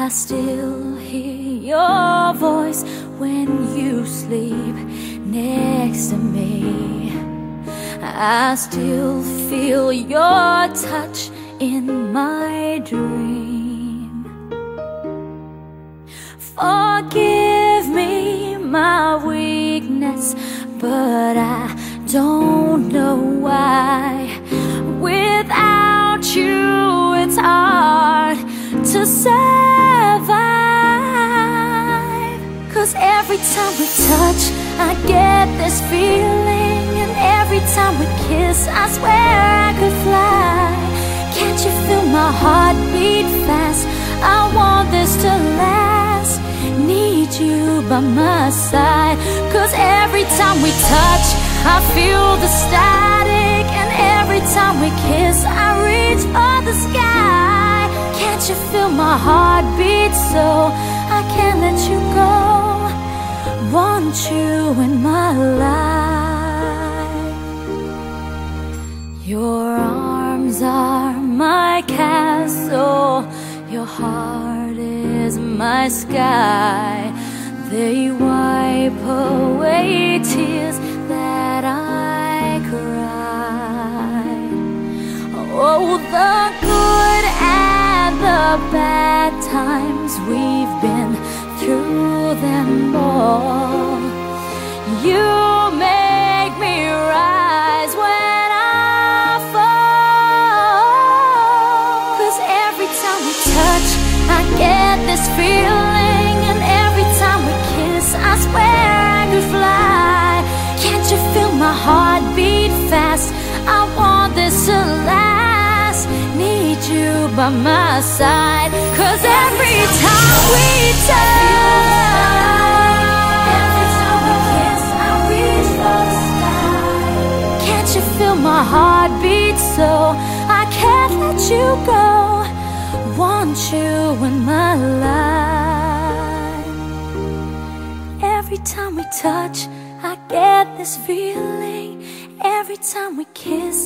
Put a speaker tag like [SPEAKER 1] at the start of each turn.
[SPEAKER 1] I still hear your voice when you sleep next to me. I still feel your touch in my dream. Forgive me my weakness, but I don't know why. Without you, it's hard to survive. 'Cause every time we touch, I get this feeling, and every time we kiss, I swear I could fly. Can't you feel my heart beat fast? I want this to last. Need you by my side. 'Cause every time we touch, I feel the static, and every time we kiss, I reach for the sky. Can't you feel my heart beat so I can't let you go? Want you in my life. Your arms are my castle, your heart is my sky. They wipe away tears that I cried. Oh, the good and the bad times, we've been through them all. You make me rise when I fall. 'Cause every time we touch, I get this feeling, and every time we kiss, I swear I could fly. Can't you feel my heart beat fast? I want this to last. Need you by my side. 'Cause every time we touch, every time we kiss, I reach for the sky. Can't you feel my heart beat so I can't let you go? Want you in my life. Every time we touch, I get this feeling. Every time we kiss,